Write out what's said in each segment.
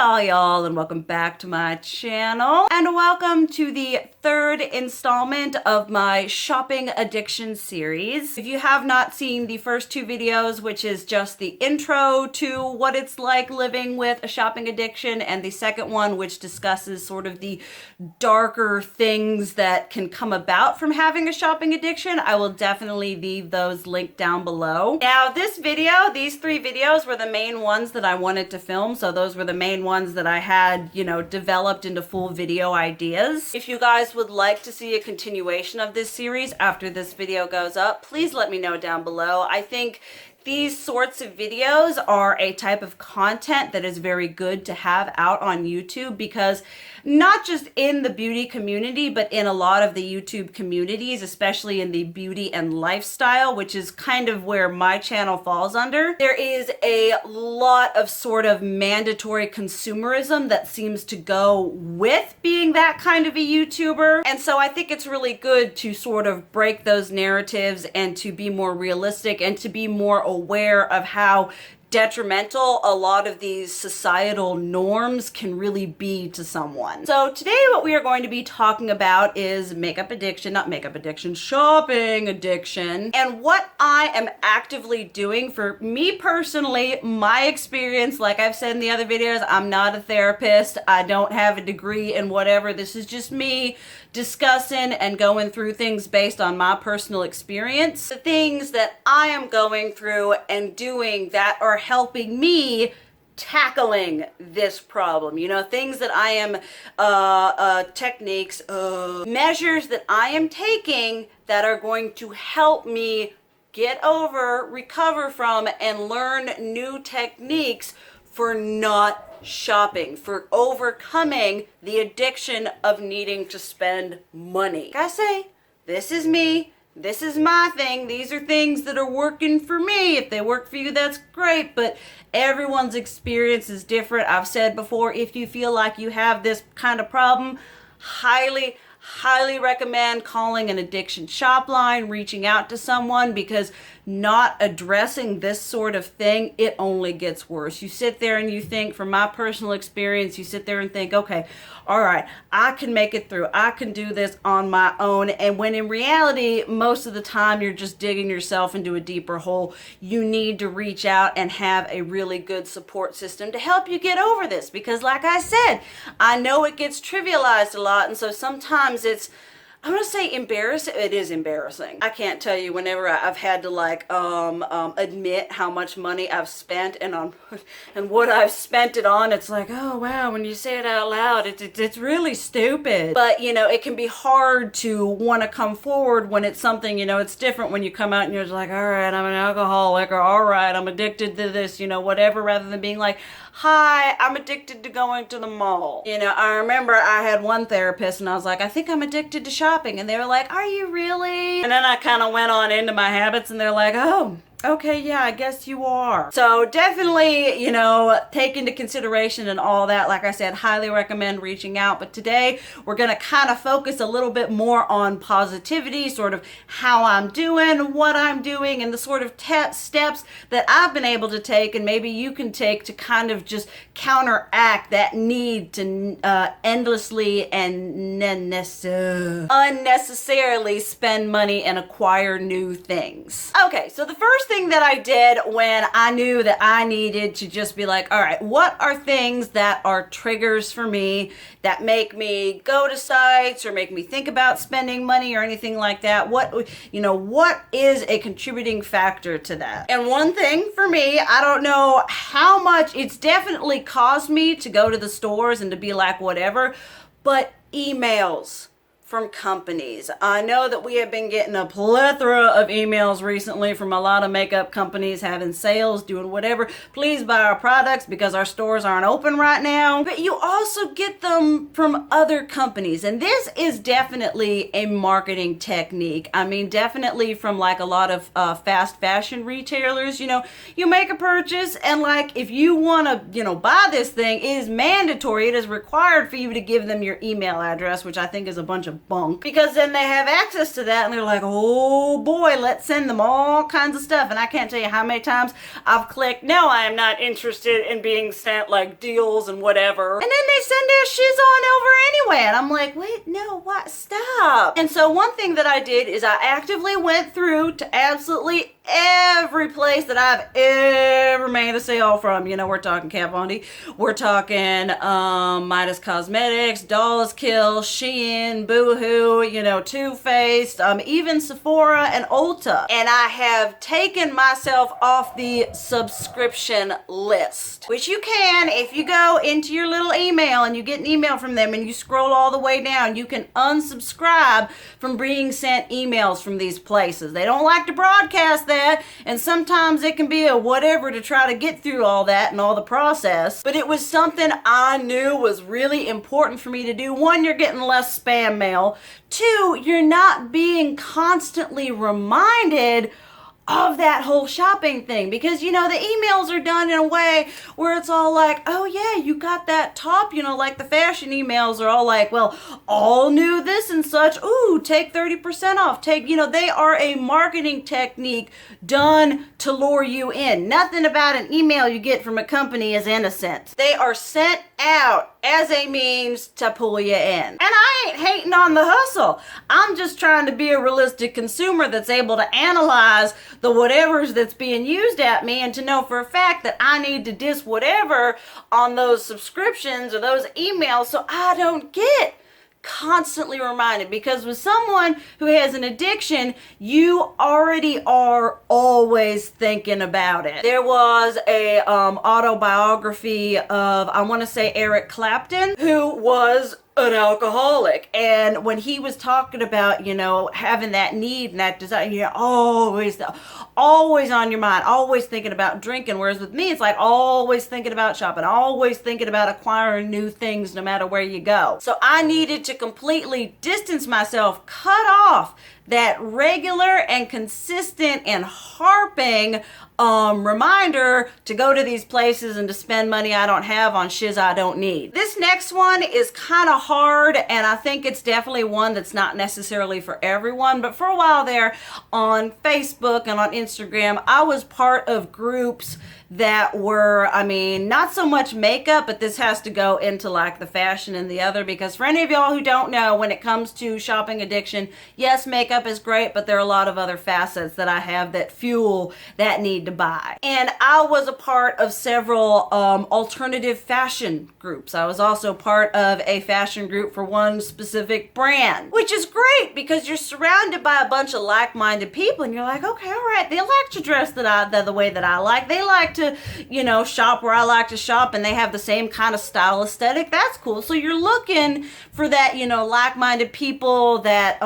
y'all, and welcome back to my channel, and welcome to the third installment of my shopping addiction series. If you have not seen the first two videos, which is just the intro to what it's like living with a shopping addiction, and the second one, which discusses sort of the darker things that can come about from having a shopping addiction, I will definitely leave those linked down below. Now, this video, these three videos were the main ones that I wanted to film, so those were the main ones that I had, developed into full video ideas. If you guys would like to see a continuation of this series after this video goes up, please let me know down below. I think these sorts of videos are a type of content that is very good to have out on YouTube, because not just in the beauty community, but in a lot of the YouTube communities, especially in the beauty and lifestyle, which is kind of where my channel falls under, there is a lot of sort of mandatory consumerism that seems to go with being that kind of a YouTuber. And so I think it's really good to sort of break those narratives and to be more realistic and to be more aware of how detrimental a lot of these societal norms can really be to someone. So today what we are going to be talking about is makeup addiction, not makeup addiction, shopping addiction, and what I am actively doing. For me personally, my experience, like I've said in the other videos, I'm not a therapist. I don't have a degree in whatever. This is just me discussing and going through things based on my personal experience. The things that I am going through and doing that are helping me tackling this problem, things that I am, techniques, measures that I am taking that are going to help me get over, recover from, and learn new techniques for not shopping, for overcoming the addiction of needing to spend money. Like I say, this is me. This is my thing. These are things that are working for me. If they work for you, that's great, but everyone's experience is different. I've said before, if you feel like you have this kind of problem, highly recommend calling an addiction shop line, reaching out to someone, because not addressing this sort of thing, it only gets worse. You sit there and you think, from my personal experience, you sit there and think, okay, all right, I can make it through. I can do this on my own. And when in reality, most of the time, you're just digging yourself into a deeper hole. You need to reach out and have a really good support system to help you get over this. Because like I said, I know it gets trivialized a lot. And so sometimes it's, I'm gonna say embarrassing. It is embarrassing. I can't tell you whenever I've had to admit how much money I've spent and what I've spent it on. It's like, oh wow, when you say it out loud, it's really stupid. But it can be hard to want to come forward when it's something, it's different when you come out and you're just like, all right, I'm an alcoholic, or all right, I'm addicted to this, whatever, rather than being like, hi, I'm addicted to going to the mall. I remember I had one therapist and I was like, I think I'm addicted to shopping. And they were like, are you really? And then I kind of went on into my habits and they're like, oh, okay, yeah, I guess you are. So definitely, take into consideration and all that. Like I said, highly recommend reaching out. But today we're going to kind of focus a little bit more on positivity, sort of how I'm doing, what I'm doing, and the sort of steps that I've been able to take, and maybe you can take to kind of just counteract that need to endlessly and unnecessarily spend money and acquire new things. Okay, so the first thing that I did when I knew that I needed to just be like, all right, what are things that are triggers for me that make me go to sites or make me think about spending money or anything like that? What is a contributing factor to that? And one thing for me, I don't know how much it's definitely caused me to go to the stores and to be like, whatever, but emails from companies. I know that we have been getting a plethora of emails recently from a lot of makeup companies having sales, doing whatever. Please buy our products because our stores aren't open right now. But you also get them from other companies. And this is definitely a marketing technique. I mean, definitely from like a lot of fast fashion retailers. You make a purchase and like if you want to, buy this thing, it is mandatory. It is required for you to give them your email address, which I think is a bunch of of bunk, because then they have access to that and they're like, oh boy, let's send them all kinds of stuff. And I can't tell you how many times I've clicked, no, I am not interested in being sent like deals and whatever. And then they send their shiz on over anyway. And I'm like, wait, no, what? Stop. And so one thing that I did is I actively went through to absolutely every place that I've ever made a sale from. You know, we're talking Kat Von D, we're talking Midas Cosmetics, Dolls Kill, Shein, Boohoo, you know, Too Faced, even Sephora and Ulta. And I have taken myself off the subscription list, which you can if you go into your little email and you get an email from them and you scroll all the way down, you can unsubscribe from being sent emails from these places. They don't like to broadcast that, and sometimes it can be a whatever to try to get through all that and all the process, but it was something I knew was really important for me to do. One, you're getting less spam mail. Two, you're not being constantly reminded of that whole shopping thing, because you know the emails are done in a way where it's all like, oh yeah, you got that top, you know, like the fashion emails are all like, well, all new this and such, ooh, take 30% off, take, you know, they are a marketing technique done to lure you in. Nothing about an email you get from a company is innocent. They are sent out as a means to pull you in. And I ain't hating on the hustle. I'm just trying to be a realistic consumer that's able to analyze the whatevers that's being used at me and to know for a fact that I need to dis whatever on those subscriptions or those emails so I don't get constantly reminded. Because with someone who has an addiction, you already are always thinking about it. There was a autobiography of, I want to say, Eric Clapton, who was an alcoholic, and when he was talking about, you know, having that need and that desire, you're always on your mind, always thinking about drinking. Whereas with me, it's like always thinking about shopping, always thinking about acquiring new things no matter where you go. So I needed to completely distance myself, cut off that regular and consistent and harping reminder to go to these places and to spend money I don't have on shiz I don't need. This next one is kind of hard, and I think it's definitely one that's not necessarily for everyone, but for a while there on Facebook and on Instagram, I was part of groups that were, I mean, not so much makeup, but this has to go into like the fashion and the other, because for any of y'all who don't know, when it comes to shopping addiction, yes, makeup is great, but there are a lot of other facets that I have that fuel that need to buy. And I was a part of several alternative fashion groups. I was also part of a fashion group for one specific brand, which is great because you're surrounded by a bunch of like-minded people and you're like, okay, all right, they like to dress the way that I like. They like to, you know, shop where I like to shop, and they have the same kind of style aesthetic. That's cool. So you're looking for that, you know, like-minded people, that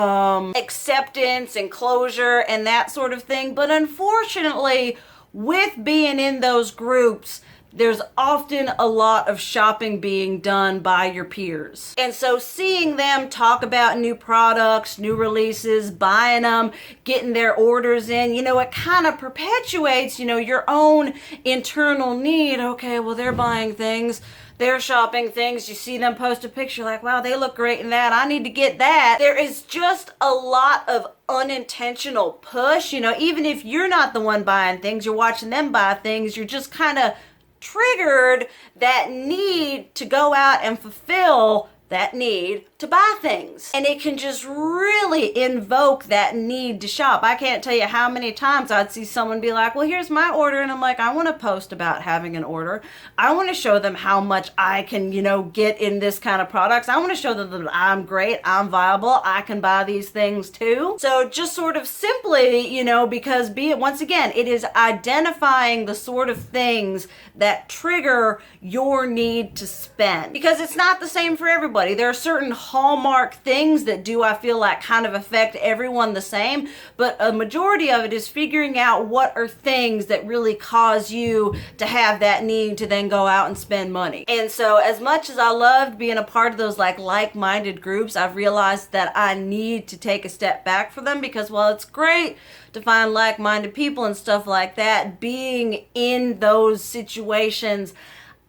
acceptance and closure and that sort of thing. But unfortunately, with being in those groups, there's often a lot of shopping being done by your peers. And so seeing them talk about new products, new releases, buying them, getting their orders in, you know, it kind of perpetuates, you know, your own internal need. Okay, well, they're buying things, they're shopping things. You see them post a picture like, wow, they look great in that, I need to get that. There is just a lot of unintentional push. You know, even if you're not the one buying things, you're watching them buy things, you're just kind of triggered that need to go out and fulfill that need to buy things. And it can just really invoke that need to shop. I can't tell you how many times I'd see someone be like, well, here's my order. And I'm like, I want to post about having an order. I want to show them how much I can, you know, get in this kind of products. I want to show them that I'm great, I'm viable, I can buy these things too. So just sort of simply, you know, because once again, it is identifying the sort of things that trigger your need to spend. Because it's not the same for everybody. There are certain hallmark things that do, I feel like, kind of affect everyone the same, but a majority of it is figuring out what are things that really cause you to have that need to then go out and spend money. And so as much as I loved being a part of those like-minded groups, I've realized that I need to take a step back for them, because while it's great to find like-minded people and stuff like that, being in those situations,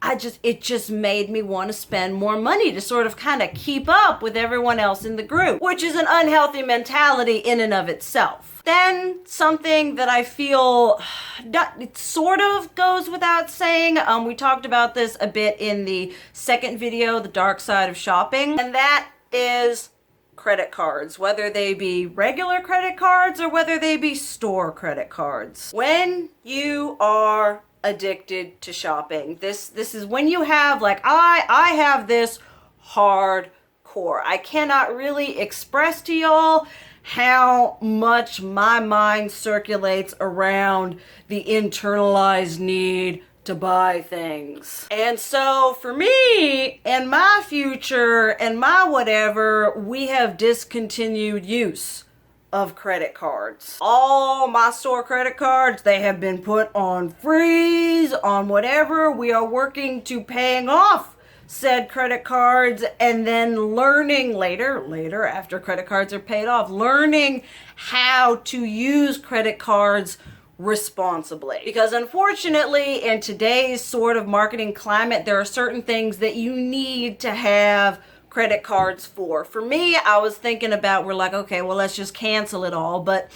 it just made me want to spend more money to sort of kind of keep up with everyone else in the group, which is an unhealthy mentality in and of itself. Then something that I feel it sort of goes without saying, we talked about this a bit in the second video, the dark side of shopping, and that is credit cards, whether they be regular credit cards or whether they be store credit cards. When you are addicted to shopping, this is when you have, like, I have this hardcore. I cannot really express to y'all how much my mind circulates around the internalized need to buy things. And so for me and my future and my whatever, we have discontinued use of credit cards. All my store credit cards, they have been put on freeze, on whatever. We are working to paying off said credit cards and then learning later after credit cards are paid off, learning how to use credit cards responsibly. Because unfortunately, in today's sort of marketing climate, there are certain things that you need to have credit cards for. For me, I was thinking about, we're like, okay, well, let's just cancel it all. But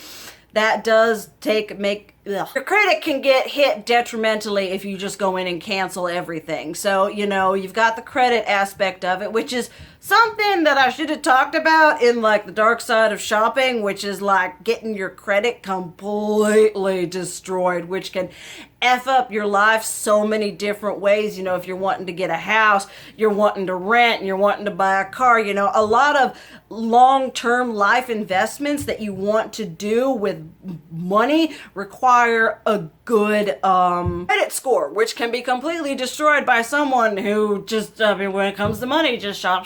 that does your credit can get hit detrimentally if you just go in and cancel everything. So, you've got the credit aspect of it, which is something that I should have talked about in like the dark side of shopping, which is like getting your credit completely destroyed, which can F up your life so many different ways. If you're wanting to get a house, you're wanting to rent, and you're wanting to buy a car, a lot of long-term life investments that you want to do with money require a good credit score, which can be completely destroyed by someone who just, when it comes to money, just shop.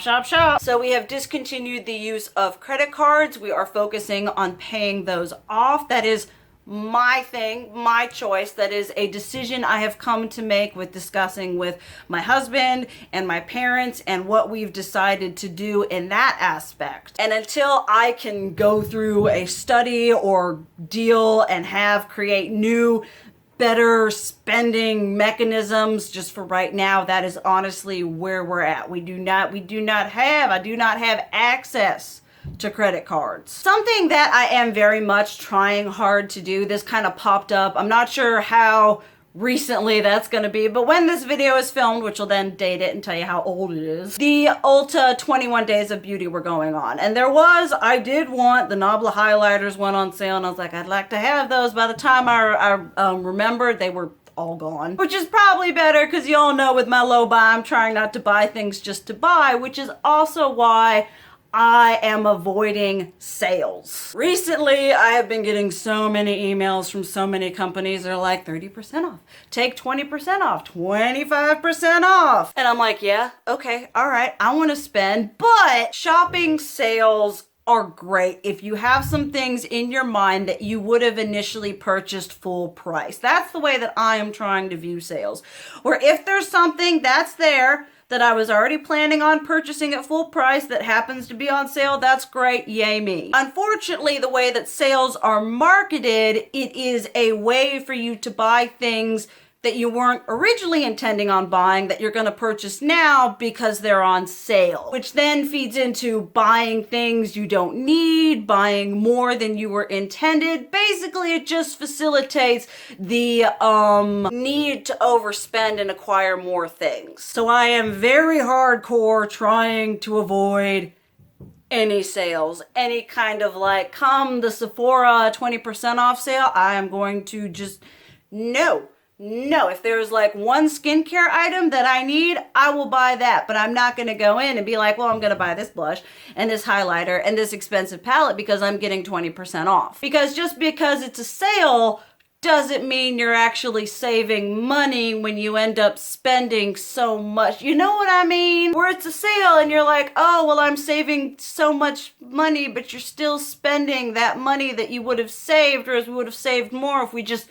So we have discontinued the use of credit cards. We are focusing on paying those off. That is my thing, my choice. That is a decision I have come to make with discussing with my husband and my parents and what we've decided to do in that aspect. And until I can go through a study or deal and create new, better spending mechanisms, just for right now, that is honestly where we're at. I do not have access to credit cards. Something that I am very much trying hard to do, this kind of popped up. I'm not sure how recently that's going to be, but when this video is filmed, which will then date it and tell you how old it is, the Ulta 21 Days of Beauty were going on. And I did want the Nabla highlighters went on sale, and I was like, I'd like to have those. By the time I remembered, they were all gone, which is probably better because you all know with my low buy, I'm trying not to buy things just to buy, which is also why I am avoiding sales. Recently, I have been getting so many emails from so many companies. They're like 30% off, take 20% off, 25% off. And I'm like, yeah, okay, all right, I want to spend, but shopping sales are great if you have some things in your mind that you would have initially purchased full price. That's the way that I am trying to view sales. Or if there's something that's there that I was already planning on purchasing at full price that happens to be on sale, that's great, yay me. Unfortunately, the way that sales are marketed, it is a way for you to buy things that you weren't originally intending on buying that you're going to purchase now because they're on sale, which then feeds into buying things you don't need, buying more than you were intended. Basically, it just facilitates the need to overspend and acquire more things. So I am very hardcore trying to avoid any sales, any kind of like, come the Sephora 20% off sale, I am going to just, no, if there's like one skincare item that I need, I will buy that. But I'm not going to go in and be like, well, I'm going to buy this blush and this highlighter and this expensive palette because I'm getting 20% off. Because just because it's a sale doesn't mean you're actually saving money when you end up spending so much. You know what I mean? Where it's a sale and you're like, oh, well, I'm saving so much money, but you're still spending that money that you would have saved, or as we would have saved more if we just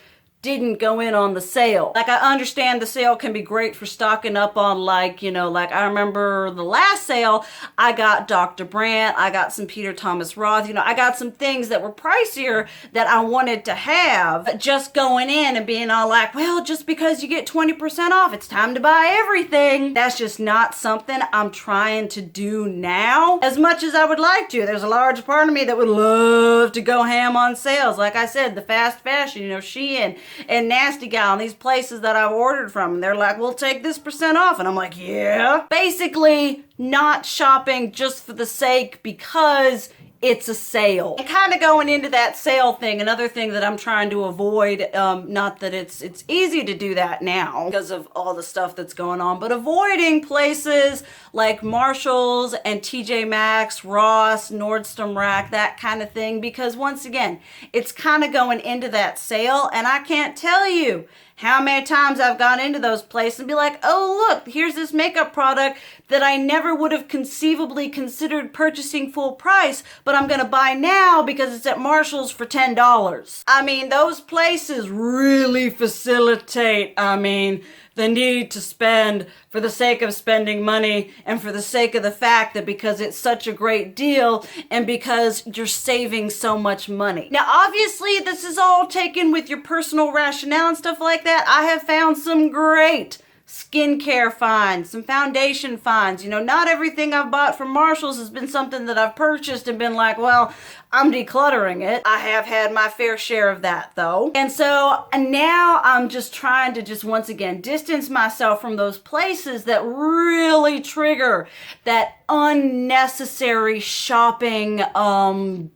didn't go in on the sale. Like, I understand the sale can be great for stocking up on, like, you know, like I remember the last sale, I got Dr. Brandt, I got some Peter Thomas Roth, you know, I got some things that were pricier that I wanted to have. Just going in and being all like, well, just because you get 20% off, it's time to buy everything. That's just not something I'm trying to do now as much as I would like to. There's a large part of me that would love to go ham on sales. Like I said, the fast fashion, you know, Shein and Nasty Gal and these places that I've ordered from, and they're like, we'll take this % off. And I'm like, yeah. Basically, not shopping just for the sake because it's a sale. And kind of going into that sale thing, another thing that I'm trying to avoid, not that it's easy to do that now because of all the stuff that's going on, but avoiding places like Marshall's and TJ Maxx, Ross, Nordstrom Rack, that kind of thing, because once again, it's kind of going into that sale, and I can't tell you how many times I've gone into those places and be like, oh, look, here's this makeup product that I never would have conceivably considered purchasing full price, but I'm going to buy now because it's at Marshall's for $10. I mean, those places really facilitate, the need to spend for the sake of spending money and for the sake of the fact that because it's such a great deal and because you're saving so much money. Now, obviously, this is all taken with your personal rationale and stuff like that. I have found some great skincare finds, some foundation finds. You know, not everything I've bought from Marshall's has been something that I've purchased and been like, well, I'm decluttering it. I have had my fair share of that though. And so now I'm just trying to just once again distance myself from those places that really trigger that unnecessary shopping,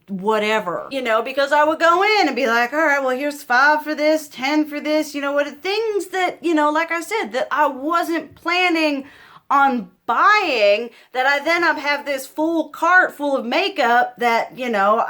whatever, you know, because I would go in and be like, all right, well, here's 5 for this, 10 for this, you know, what things that, you know, like I said, that I wasn't planning on buying, that I then have this full cart full of makeup that, you know,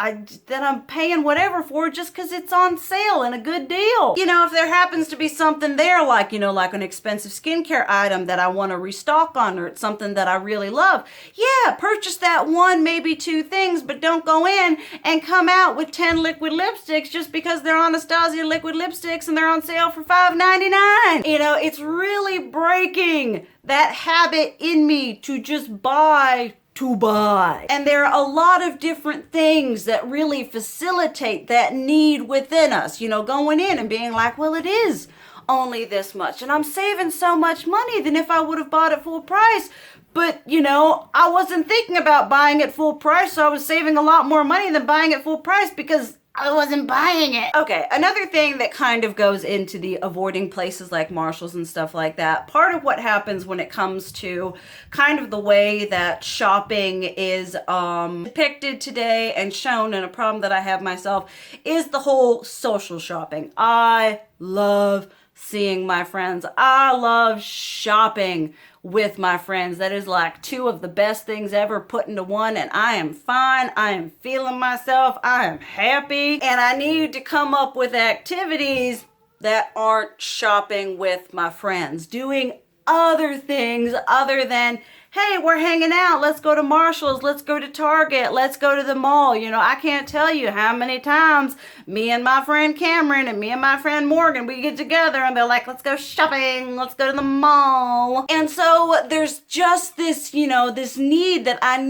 that I'm paying whatever for just because it's on sale and a good deal. You know, if there happens to be something there like, you know, like an expensive skincare item that I want to restock on, or it's something that I really love, yeah, purchase that 1, maybe 2 things, but don't go in and come out with 10 liquid lipsticks just because they're Anastasia liquid lipsticks and they're on sale for $5.99. You know, it's really breaking that habit in me to just buy to buy. And there are a lot of different things that really facilitate that need within us, you know, going in and being like, well, it is only this much and I'm saving so much money than if I would have bought it full price. But, you know, I wasn't thinking about buying it full price, so I was saving a lot more money than buying it full price because I wasn't buying it. Okay, another thing that kind of goes into the avoiding places like Marshall's and stuff like that, part of what happens when it comes to kind of the way that shopping is depicted today and shown, and a problem that I have myself, is the whole social shopping. I love seeing my friends. I love shopping with my friends. That is like 2 of the best things ever put into one, and I am fine. I am feeling myself. I am happy, and I need to come up with activities that aren't shopping with my friends, doing other things other than, hey, we're hanging out, let's go to Marshall's, let's go to Target, let's go to the mall. You know, I can't tell you how many times me and my friend Cameron and me and my friend Morgan, we get together and they're like, let's go shopping, let's go to the mall. And so there's just this, you know, this need that I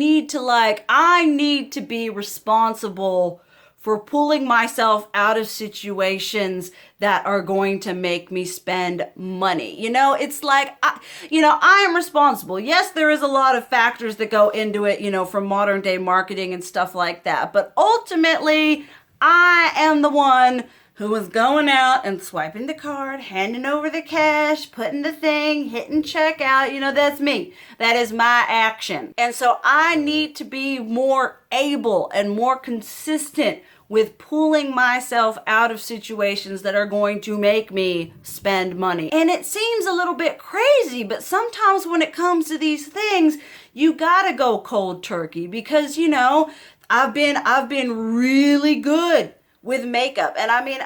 need to be responsible for pulling myself out of situations that are going to make me spend money. You know, it's like, I am responsible. Yes, there is a lot of factors that go into it, you know, from modern day marketing and stuff like that. But ultimately, I am the one who was going out and swiping the card, handing over the cash, putting the thing, hitting checkout. You know, that's me. That is my action. And so I need to be more able and more consistent with pulling myself out of situations that are going to make me spend money. And it seems a little bit crazy, but sometimes when it comes to these things, you gotta go cold turkey because, you know, I've been really good with makeup. And I mean,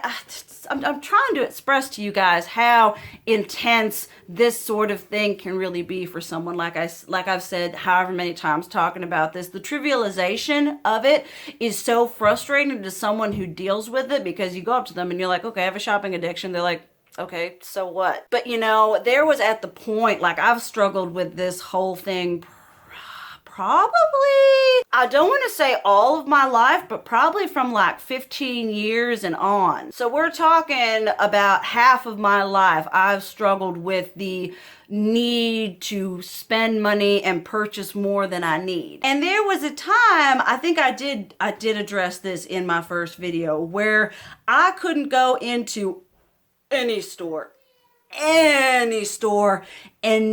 I'm trying to express to you guys how intense this sort of thing can really be for someone. Like I've said however many times talking about this, the trivialization of it is so frustrating to someone who deals with it, because you go up to them and you're like, okay, I have a shopping addiction. They're like, okay, so what? But you know, there was at the point, like I've struggled with this whole thing probably, I don't want to say all of my life, but probably from like 15 years and on. So we're talking about half of my life I've struggled with the need to spend money and purchase more than I need. And there was a time, I think I did address this in my first video, where I couldn't go into any store and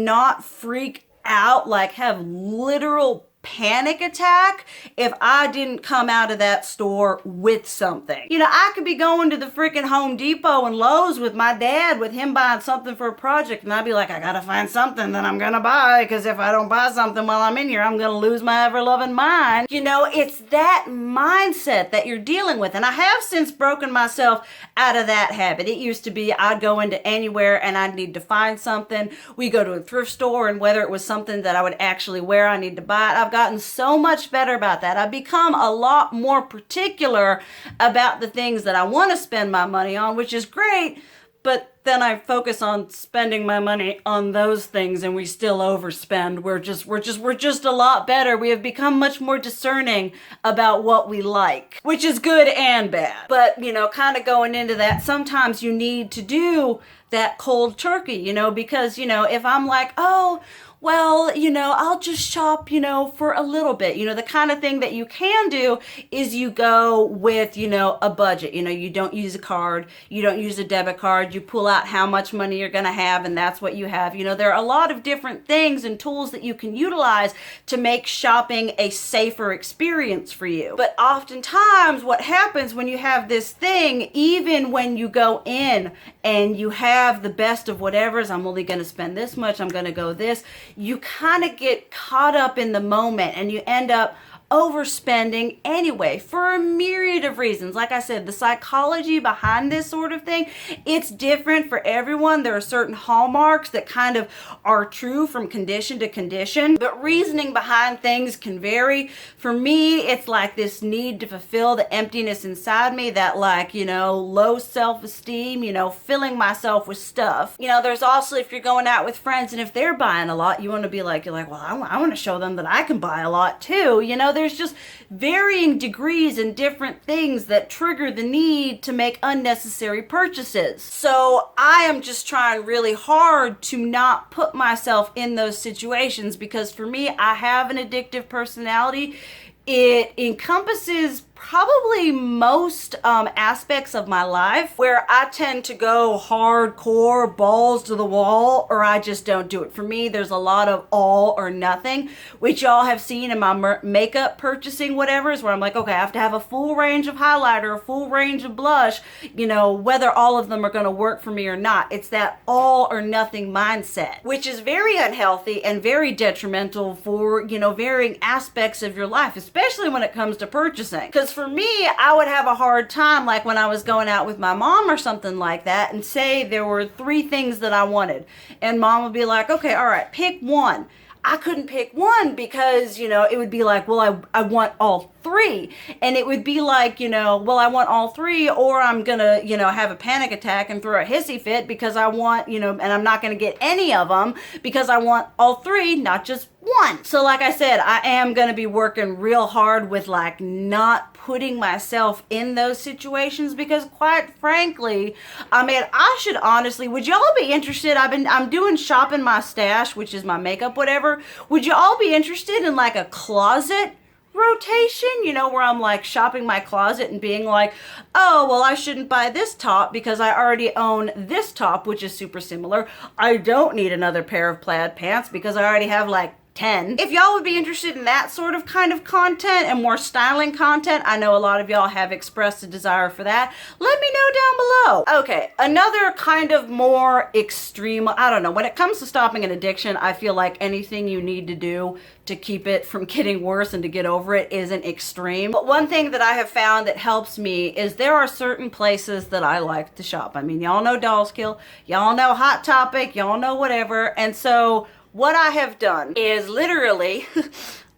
not freak out, like have literal panic attack if I didn't come out of that store with something. You know, I could be going to the freaking Home Depot and Lowe's with my dad, with him buying something for a project, and I'd be like, I gotta find something that I'm gonna buy, because if I don't buy something while I'm in here, I'm gonna lose my ever-loving mind. You know, it's that mindset that you're dealing with, and I have since broken myself out of that habit. It used to be I'd go into anywhere and I'd need to find something. We go to a thrift store, and whether it was something that I would actually wear, I need to buy it. I've gotten so much better about that. I've become a lot more particular about the things that I want to spend my money on, which is great, but then I focus on spending my money on those things and we still overspend. We're just a lot better. We have become much more discerning about what we like, which is good and bad. But, you know, kind of going into that, sometimes you need to do that cold turkey, you know, because, you know, if I'm like, oh, well, you know, I'll just shop, you know, for a little bit. You know, the kind of thing that you can do is you go with, you know, a budget. You know, you don't use a card, you don't use a debit card, you pull out how much money you're going to have, and that's what you have. You know, there are a lot of different things and tools that you can utilize to make shopping a safer experience for you. But oftentimes what happens when you have this thing, even when you go in and you have the best of whatever's, I'm only going to spend this much, I'm going to go this, you kind of get caught up in the moment and you end up overspending anyway, for a myriad of reasons. Like I said, the psychology behind this sort of thing, it's different for everyone. There are certain hallmarks that kind of are true from condition to condition, but reasoning behind things can vary. For me, it's like this need to fulfill the emptiness inside me, that like, you know, low self-esteem, you know, filling myself with stuff. You know, there's also, if you're going out with friends and if they're buying a lot, you want to be like, you're like, well, I want to show them that I can buy a lot too. You know, there's just varying degrees and different things that trigger the need to make unnecessary purchases. So I am just trying really hard to not put myself in those situations, because for me, I have an addictive personality. It encompasses probably most aspects of my life, where I tend to go hardcore, balls to the wall, or I just don't do it. For me, there's a lot of all or nothing, which y'all have seen in my makeup purchasing, whatever, is where I'm like, okay, I have to have a full range of highlighter, a full range of blush, you know, whether all of them are going to work for me or not. It's that all or nothing mindset, which is very unhealthy and very detrimental for, you know, varying aspects of your life, especially when it comes to purchasing. Because for me, I would have a hard time, like when I was going out with my mom or something like that, and say there were 3 things that I wanted, and mom would be like, okay, all right, pick one. I couldn't pick one because, you know, it would be like, well, I want all 3. And it would be like, you know, well, I want all 3, or I'm gonna, you know, have a panic attack and throw a hissy fit because I want, you know, and I'm not gonna get any of them because I want all 3, not just one. So like I said, I am gonna be working real hard with like not putting myself in those situations, because quite frankly, I mean, I should honestly, would y'all be interested? I'm doing Shop in My Stash, which is my makeup, whatever. Would you all be interested in like a closet rotation, you know, where I'm like shopping my closet and being like, oh, well, I shouldn't buy this top because I already own this top, which is super similar. I don't need another pair of plaid pants because I already have like 10. If y'all would be interested in that sort of kind of content and more styling content, I know a lot of y'all have expressed a desire for that. Let me know down below. Okay, another kind of more extreme, I don't know, when it comes to stopping an addiction, I feel like anything you need to do to keep it from getting worse and to get over it isn't extreme. But one thing that I have found that helps me is there are certain places that I like to shop. I mean, y'all know Dolls Kill, y'all know Hot Topic, y'all know whatever. And so what I have done is literally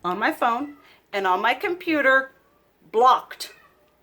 on my phone and on my computer blocked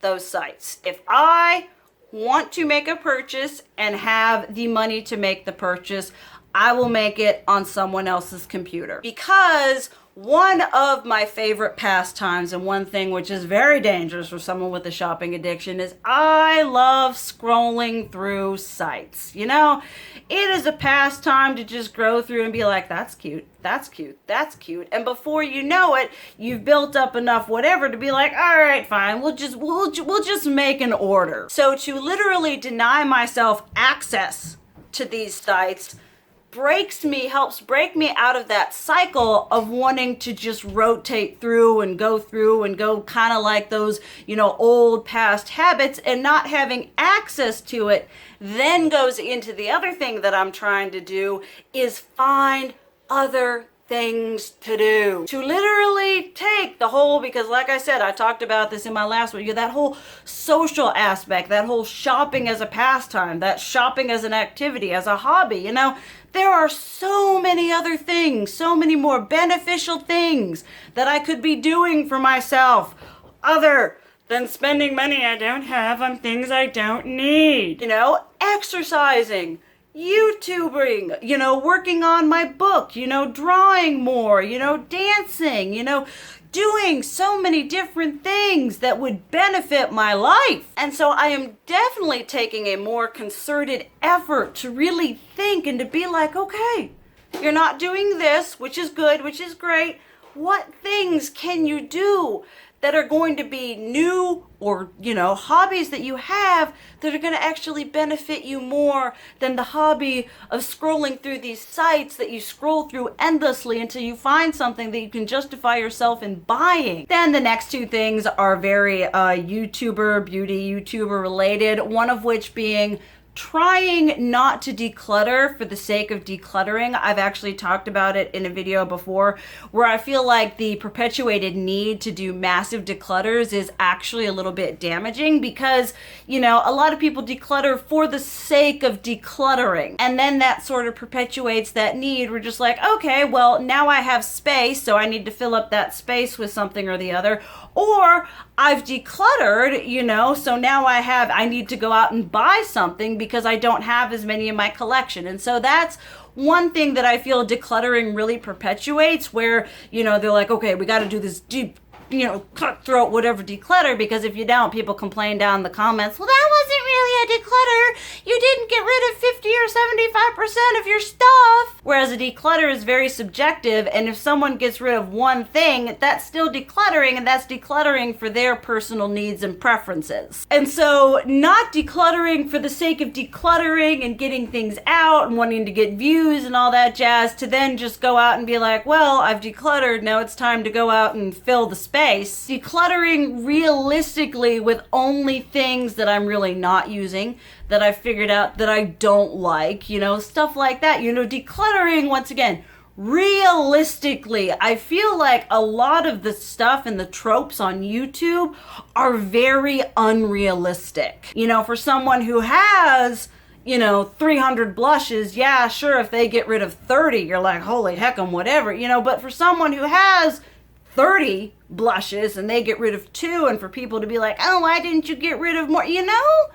those sites. If I want to make a purchase and have the money to make the purchase, I will make it on someone else's computer. Because one of my favorite pastimes, and one thing which is very dangerous for someone with a shopping addiction, is I love scrolling through sites. You know, it is a pastime to just go through and be like, that's cute, that's cute, that's cute. And before you know it, you've built up enough whatever to be like, all right, fine, we'll just make an order. So to literally deny myself access to these sites helps break me out of that cycle of wanting to just rotate through and go kind of like those, you know, old past habits, and not having access to it then goes into the other thing that I'm trying to do is find other things to do. To literally take the whole, because like I said, I talked about this in my last video, that whole social aspect, that whole shopping as a pastime, that shopping as an activity, as a hobby, you know, there are so many other things, so many more beneficial things that I could be doing for myself other than spending money I don't have on things I don't need. You know, exercising, YouTubing, you know, working on my book, you know, drawing more, you know, dancing, you know, doing so many different things that would benefit my life. And so I am definitely taking a more concerted effort to really think and to be like, okay, you're not doing this, which is good, which is great. What things can you do that are going to be new, or, you know, hobbies that you have that are going to actually benefit you more than the hobby of scrolling through these sites that you scroll through endlessly until you find something that you can justify yourself in buying. Then the next two things are very beauty YouTuber related, one of which being trying not to declutter for the sake of decluttering. I've actually talked about it in a video before where I feel like the perpetuated need to do massive declutters is actually a little bit damaging because, you know, a lot of people declutter for the sake of decluttering. And then that sort of perpetuates that need. We're just like, okay, well, now I have space, so I need to fill up that space with something or the other. Or I've decluttered, you know, so now I need to go out and buy something because I don't have as many in my collection. And so that's one thing that I feel decluttering really perpetuates, where, you know, they're like, okay, we got to do this deep, you know, cutthroat whatever declutter, because if you don't, people complain down in the comments, well, that wasn't really a declutter. You didn't get rid of 50 or 75% of your stuff. Whereas a declutter is very subjective, and if someone gets rid of one thing, that's still decluttering, and that's decluttering for their personal needs and preferences. And so not decluttering for the sake of decluttering and getting things out and wanting to get views and all that jazz, to then just go out and be like, well, I've decluttered, now it's time to go out and fill the space. Decluttering realistically with only things that I'm really not using, that I figured out that I don't like, you know, stuff like that. You know, decluttering, once again, realistically, I feel like a lot of the stuff and the tropes on YouTube are very unrealistic. You know, for someone who has, you know, 300 blushes, yeah, sure, if they get rid of 30, you're like, holy heck, whatever, you know, but for someone who has 30 blushes and they get rid of 2, and for people to be like, oh, why didn't you get rid of more? You know,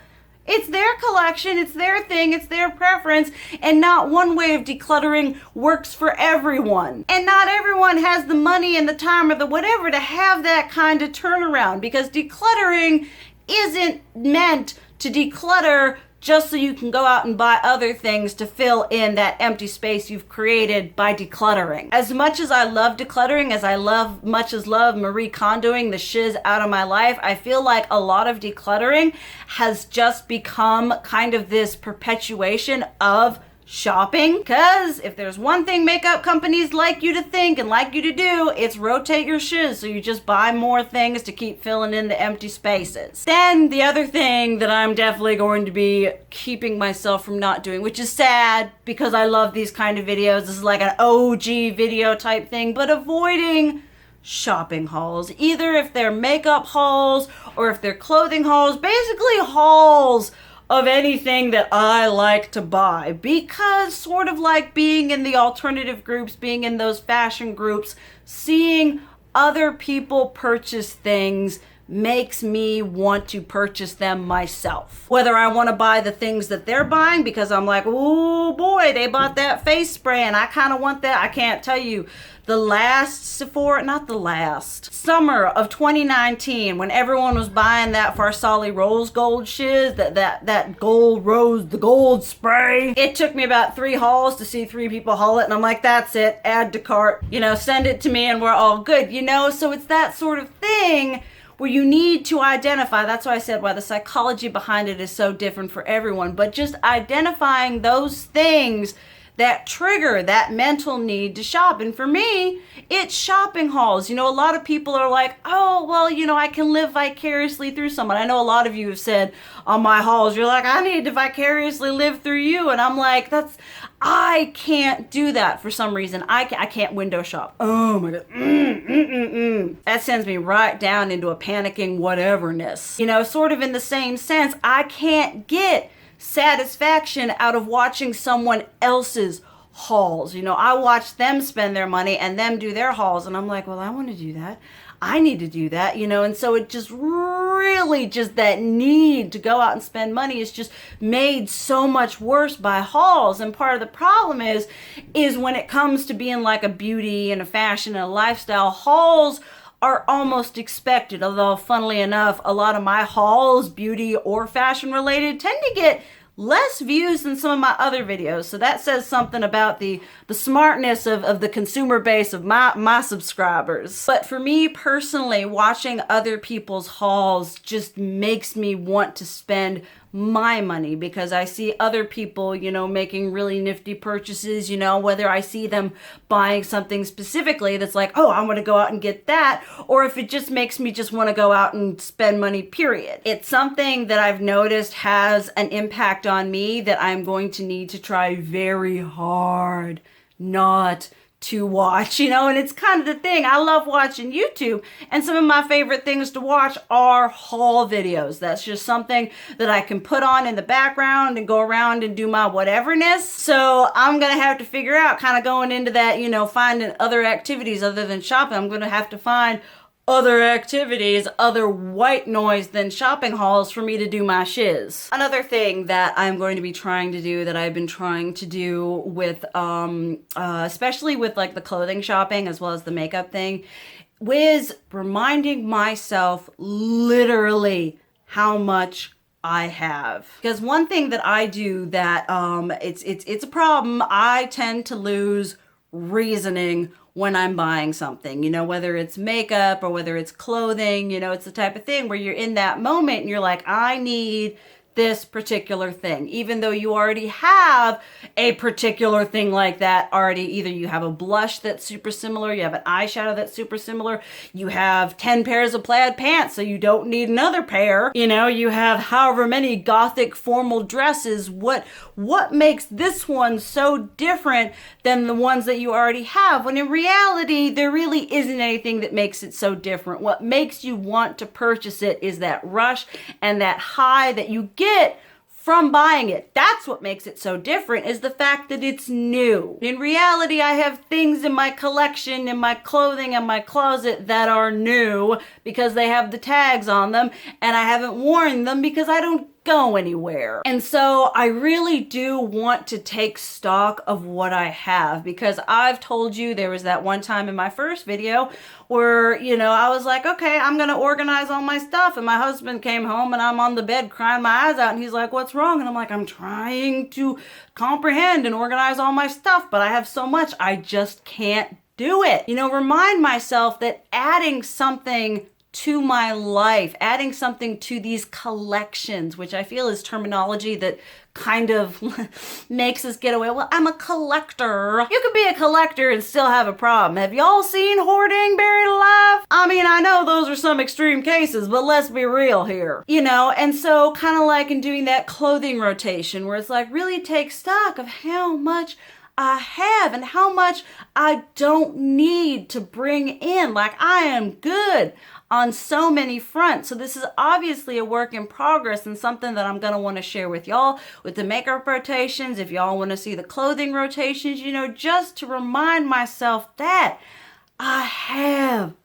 it's their collection, it's their thing, it's their preference, and not one way of decluttering works for everyone. And not everyone has the money and the time or the whatever to have that kind of turnaround, because decluttering isn't meant to declutter just so you can go out and buy other things to fill in that empty space you've created by decluttering. As much as I love decluttering, as I love Marie Kondoing the shiz out of my life, I feel like a lot of decluttering has just become kind of this perpetuation of shopping. Because if there's one thing makeup companies like you to think and like you to do, it's rotate your shiz, so you just buy more things to keep filling in the empty spaces. Then the other thing that I'm definitely going to be keeping myself from not doing, which is sad because I love these kind of videos, this is like an OG video type thing, but avoiding shopping hauls. Either if they're makeup hauls or if they're clothing hauls, basically hauls of anything that I like to buy, because sort of like being in the alternative groups, being in those fashion groups, seeing other people purchase things makes me want to purchase them myself. Whether I want to buy the things that they're buying because I'm like, oh boy, they bought that face spray and I kind of want that. I can't tell you, the last Sephora, not the last, summer of 2019, when everyone was buying that Farsali Rose Gold shiz, that gold rose, the gold spray, it took me about 3 hauls to see 3 people haul it, and I'm like, that's it, add to cart, you know, send it to me and we're all good, you know? So it's that sort of thing where you need to identify, that's why I said why the psychology behind it is so different for everyone, but just identifying those things that trigger that mental need to shop. And for me, it's shopping hauls. You know, a lot of people are like, oh, well, you know, I can live vicariously through someone. I know a lot of you have said on my hauls, you're like, I need to vicariously live through you. And I'm like, I can't do that for some reason. I can't window shop. Oh my God. That sends me right down into a panicking whateverness. You know, sort of in the same sense, I can't get satisfaction out of watching someone else's hauls. You know, I watch them spend their money and them do their hauls, and I'm like, well, I want to do that. I need to do that, you know, and so it just really just that need to go out and spend money is just made so much worse by hauls. And part of the problem is when it comes to being like a beauty and a fashion and a lifestyle, hauls are almost expected, although funnily enough, a lot of my hauls, beauty or fashion related, tend to get less views than some of my other videos. So that says something about the smartness of the consumer base of my subscribers. But for me personally, watching other people's hauls just makes me want to spend my money, because I see other people, you know, making really nifty purchases, you know, whether I see them buying something specifically that's like, oh, I want to go out and get that, or if it just makes me just want to go out and spend money, period. It's something that I've noticed has an impact on me that I'm going to need to try very hard not to watch, you know. And it's kind of the thing, I love watching YouTube, and some of my favorite things to watch are haul videos. That's just something that I can put on in the background and go around and do my whateverness. So I'm gonna have to figure out, kind of going into that, you know, finding other activities other than shopping. I'm gonna have to find other activities, other white noise than shopping hauls for me to do my shiz. Another thing that I'm going to be trying to do, that I've been trying to do with, especially with like the clothing shopping as well as the makeup thing, was reminding myself literally how much I have. Because one thing that I do that, it's a problem, I tend to lose reasoning when I'm buying something, you know, whether it's makeup or whether it's clothing, you know, it's the type of thing where you're in that moment and you're like, I need this particular thing, even though you already have a particular thing like that already. Either you have a blush that's super similar, you have an eyeshadow that's super similar, you have 10 pairs of plaid pants, so you don't need another pair, you know, you have however many gothic formal dresses. What makes this one so different than the ones that you already have? When in reality, there really isn't anything that makes it so different. What makes you want to purchase it is that rush and that high that you get from buying it. That's what makes it so different, is the fact that it's new. In reality, I have things in my collection, in my clothing, and my closet that are new because they have the tags on them, and I haven't worn them because I don't go anywhere. And so I really do want to take stock of what I have, because I've told you there was that one time in my first video where, you know, I was like, okay, I'm gonna organize all my stuff, and my husband came home and I'm on the bed crying my eyes out and he's like, what's wrong? And I'm like, I'm trying to comprehend and organize all my stuff, but I have so much, I just can't do it. You know, remind myself that adding something to my life, adding something to these collections, which I feel is terminology that kind of makes us get away. Well, I'm a collector. You could be a collector and still have a problem. Have y'all seen hoarding buried alive? I mean, I know those are some extreme cases, but let's be real here. You know, and so kind of like in doing that clothing rotation where it's like really take stock of how much I have and how much I don't need to bring in. Like I am good on so many fronts. So this is obviously a work in progress and something that I'm going to want to share with y'all with the makeup rotations. If y'all want to see the clothing rotations, you know, just to remind myself that I have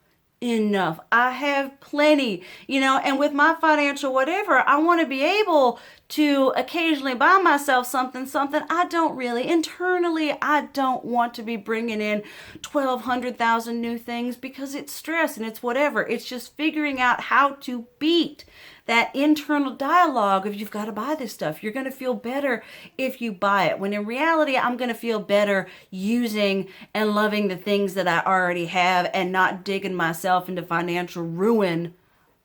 enough. I have plenty, you know, and with my financial whatever, I want to be able to occasionally buy myself something I don't really, internally, I don't want to be bringing in 1,200,000 new things because it's stress and it's whatever. It's just figuring out how to beat that internal dialogue of you've got to buy this stuff. You're going to feel better if you buy it. When in reality, I'm going to feel better using and loving the things that I already have and not digging myself into financial ruin,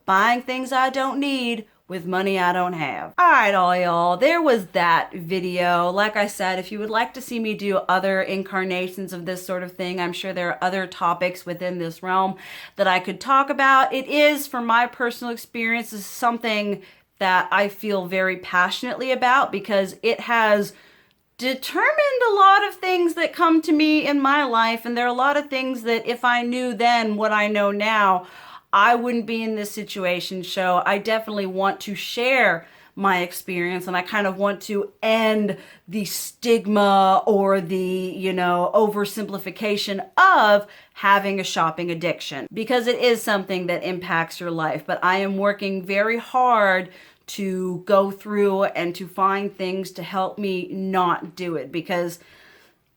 buying things I don't need with money I don't have. All right, all y'all, there was that video. Like I said, if you would like to see me do other incarnations of this sort of thing, I'm sure there are other topics within this realm that I could talk about. It is, from my personal experience, is something that I feel very passionately about because it has determined a lot of things that come to me in my life. And there are a lot of things that if I knew then what I know now, I wouldn't be in this situation. So I definitely want to share my experience and I kind of want to end the stigma or the, you know, oversimplification of having a shopping addiction because it is something that impacts your life. But I am working very hard to go through and to find things to help me not do it because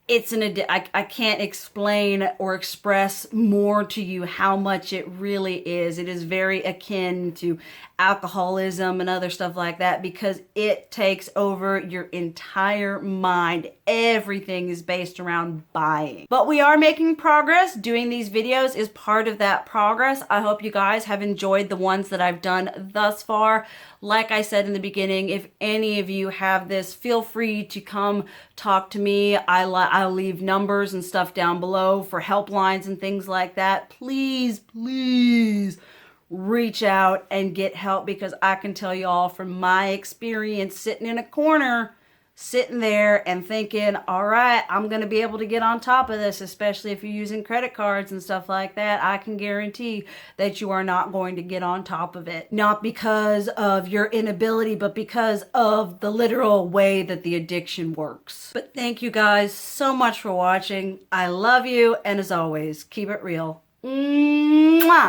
it's I can't explain or express more to you how much it really is. It is very akin to alcoholism and other stuff like that because it takes over your entire mind. Everything is based around buying. But we are making progress. Doing these videos is part of that progress. I hope you guys have enjoyed the ones that I've done thus far. Like I said in the beginning, if any of you have this, feel free to come talk to me. I'll leave numbers and stuff down below for helplines and things like that. Please, please reach out and get help because I can tell you all from my experience sitting in a corner, sitting there and thinking, all right, I'm going to be able to get on top of this, especially if you're using credit cards and stuff like that. I can guarantee that you are not going to get on top of it. Not because of your inability, but because of the literal way that the addiction works. But thank you guys so much for watching. I love you. And as always, keep it real. Mwah!